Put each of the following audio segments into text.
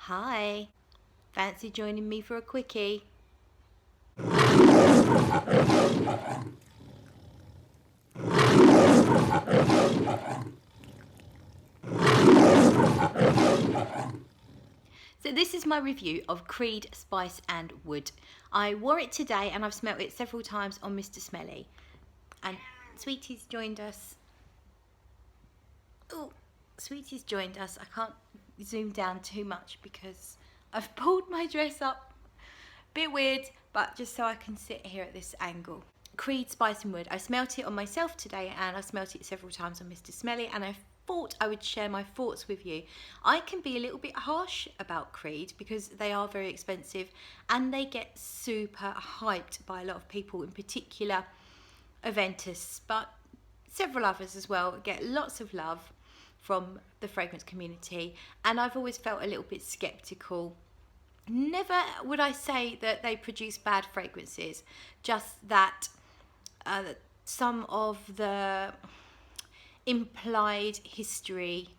Hi, fancy joining me for a quickie? So this is my review of Creed Spice and Wood. I wore it today and I've smelt it several times on Mr. Smelly. And Sweetie's joined us. Oh, Sweetie's joined us. I can't zoom down too much because I've pulled my dress up. Bit weird, but just so I can sit here at this angle. Creed Spice and Wood. I smelt it on myself today and I smelt it several times on Mr. Smelly, and I thought I would share my thoughts with you. I can be a little bit harsh about Creed because they are very expensive and they get super hyped by a lot of people, in particular Aventus, but several others as well get lots of love from the fragrance community, and I've always felt a little bit skeptical. Never would I say that they produce bad fragrances, just that some of the implied history,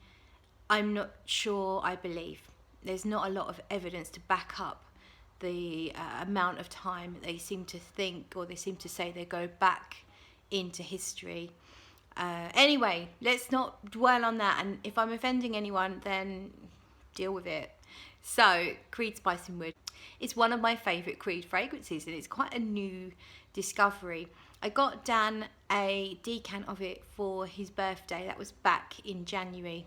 I'm not sure I believe. There's not a lot of evidence to back up the amount of time they seem to think, or they seem to say they go back into history. Anyway, let's not dwell on that, and if I'm offending anyone, then deal with it. So, Creed Spice and Wood. It's one of my favourite Creed fragrances, and it's quite a new discovery. I got Dan a decant of it for his birthday. That was back in January.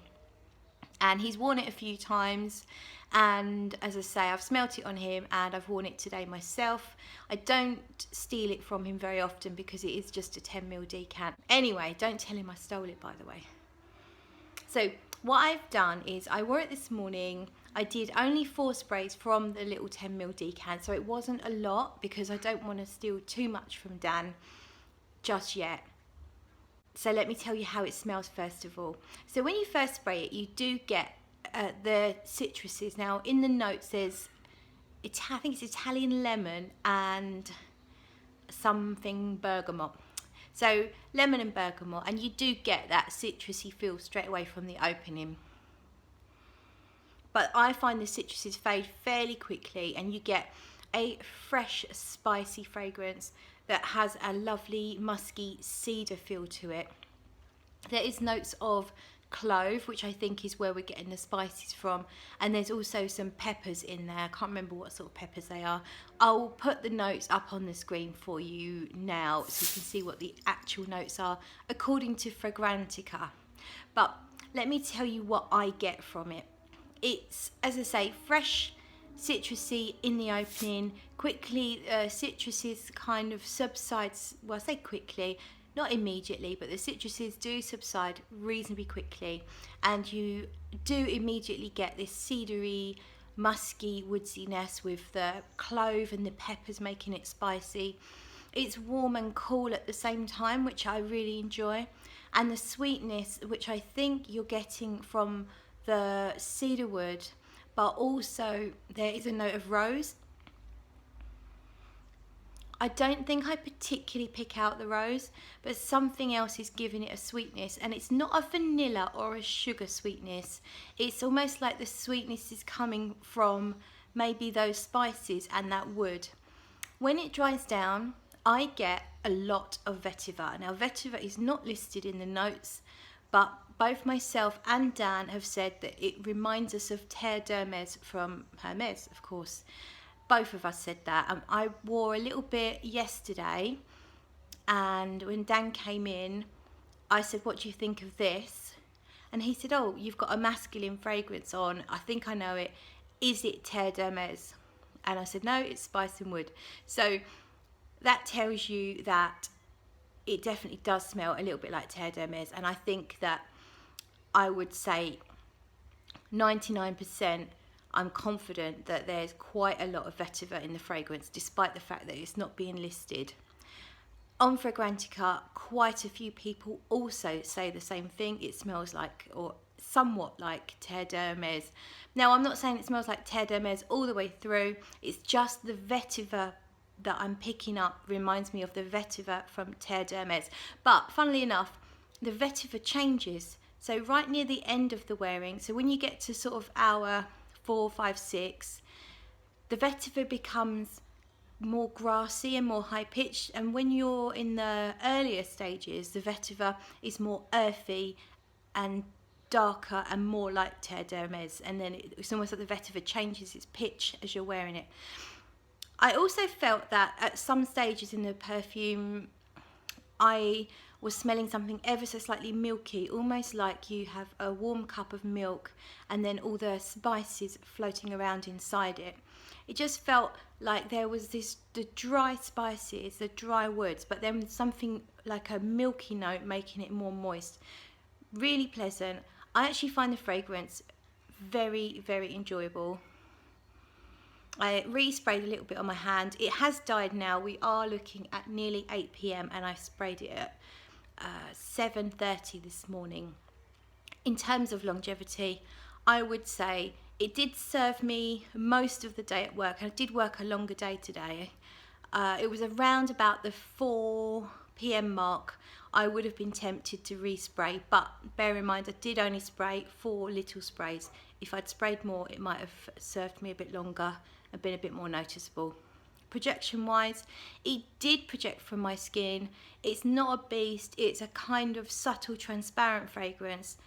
And he's worn it a few times, and as I say, I've smelt it on him and I've worn it today myself. I don't steal it from him very often because it is just a 10ml decant. Anyway, don't tell him I stole it, by the way. So what I've done is I wore it this morning. I did only 4 sprays from the little 10ml decant, so it wasn't a lot because I don't want to steal too much from Dan just yet. So let me tell you how it smells first of all. So when you first spray it, you do get the citruses. Now in the notes there's, I think it's Italian lemon and something bergamot. So lemon and bergamot, and you do get that citrusy feel straight away from the opening. But I find the citruses fade fairly quickly and you get a fresh, spicy fragrance that has a lovely musky cedar feel to it. There is notes of clove, which I think is where we're getting the spices from, and there's also some peppers in there. I can't remember what sort of peppers they are. I'll put the notes up on the screen for you now so you can see what the actual notes are according to Fragrantica. But let me tell you what I get from it. It's, as I say, fresh, citrusy in the opening. Quickly citruses kind of subsides, well, I say quickly, not immediately, but the citruses do subside reasonably quickly, and you do immediately get this cedary, musky woodsiness with the clove and the peppers making it spicy. It's warm and cool at the same time, which I really enjoy, and the sweetness, which I think you're getting from the cedar wood, but also there is a note of rose. I don't think I particularly pick out the rose, but something else is giving it a sweetness, and it's not a vanilla or a sugar sweetness. It's almost like the sweetness is coming from maybe those spices and that wood. When it dries down, I get a lot of vetiver. Now vetiver is not listed in the notes, but both myself and Dan have said that it reminds us of Terre d'Hermès from Hermès, of course. Both of us said that. I wore a little bit yesterday, and when Dan came in, I said, "What do you think of this?" And he said, "Oh, you've got a masculine fragrance on. I think I know it. Is it Terre d'Hermès?" And I said, "No, it's Spice and Wood." So that tells you that it definitely does smell a little bit like Terre d'Hermès, and I think that I would say 99% I'm confident that there's quite a lot of vetiver in the fragrance, despite the fact that it's not being listed. On Fragrantica, quite a few people also say the same thing. It smells like, or somewhat like, Terre d'Hermès. Now, I'm not saying it smells like Terre d'Hermès all the way through. It's just the vetiver that I'm picking up reminds me of the vetiver from Terre d'Hermès. But funnily enough, the vetiver changes. So right near the end of the wearing, so when you get to sort of hour 4, 5, 6, the vetiver becomes more grassy and more high pitched, and when you're in the earlier stages, the vetiver is more earthy and darker and more like terre d'hermes, and then it's almost like the vetiver changes its pitch as you're wearing it. I also felt that at some stages in the perfume I was smelling something ever so slightly milky, almost like you have a warm cup of milk and then all the spices floating around inside it. It just felt like there was the dry spices, the dry woods, but then something like a milky note making it more moist. Really pleasant. I actually find the fragrance very, very enjoyable. I re-sprayed a little bit on my hand. It has died now. We are looking at nearly 8 p.m. and I sprayed it at 7:30 this morning. In terms of longevity, I would say it did serve me most of the day at work. I did work a longer day today. It was around about the 4 p.m. mark. I would have been tempted to respray, but bear in mind I did only spray 4 little sprays. If I'd sprayed more, it might have served me a bit longer and been a bit more noticeable. Projection wise, it did project from my skin. It's not a beast, it's a kind of subtle transparent fragrance.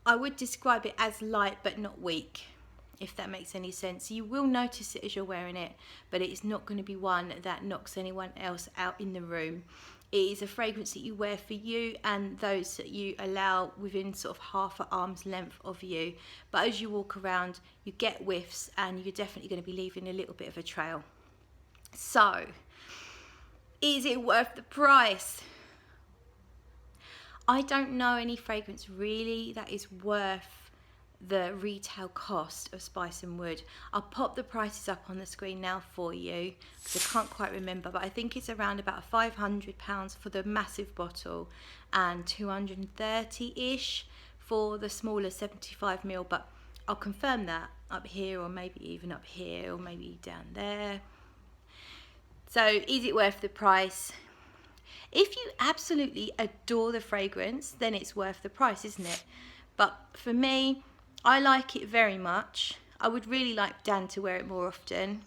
I would describe it as light but not weak, if that makes any sense. You will notice it as you're wearing it, but it's not going to be one that knocks anyone else out in the room. It is a fragrance that you wear for you and those that you allow within sort of half an arm's length of you. But as you walk around, you get whiffs and you're definitely going to be leaving a little bit of a trail. So, is it worth the price? I don't know any fragrance really that is worth the retail cost of Spice and Wood. I'll pop the prices up on the screen now for you because I can't quite remember, but I think it's around about £500 for the massive bottle and 230-ish for the smaller 75ml, but I'll confirm that up here or maybe even up here or maybe down there. So is it worth the price? If you absolutely adore the fragrance, then it's worth the price, isn't it? But for me, I like it very much. I would really like Dan to wear it more often,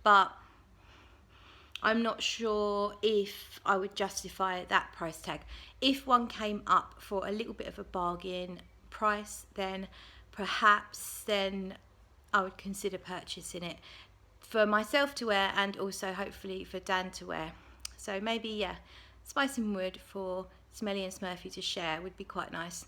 but I'm not sure if I would justify that price tag. If one came up for a little bit of a bargain price, then perhaps then I would consider purchasing it for myself to wear and also hopefully for Dan to wear. So maybe, yeah, Spice and Wood for Smelly and Smurfy to share would be quite nice.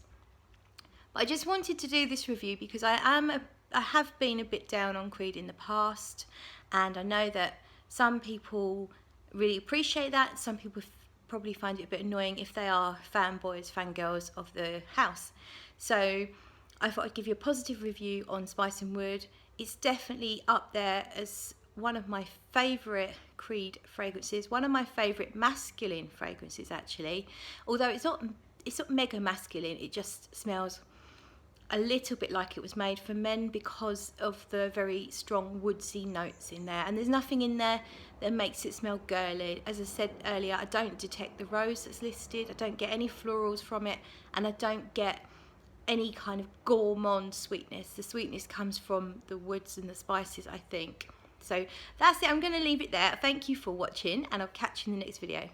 But I just wanted to do this review because I have been a bit down on Creed in the past, and I know that some people really appreciate that. Some people probably find it a bit annoying if they are fanboys, fangirls of the house. So I thought I'd give you a positive review on Spice and Wood. It's definitely up there as one of my favourite Creed fragrances, one of my favourite masculine fragrances actually. Although it's not mega masculine, it just smells a little bit like it was made for men because of the very strong woodsy notes in there, and there's nothing in there that makes it smell girly. As I said earlier, I don't detect the rose that's listed, I don't get any florals from it, and I don't get any kind of gourmand sweetness. The sweetness comes from the woods and the spices, I think. So that's it, I'm going to leave it there. Thank you for watching and I'll catch you in the next video.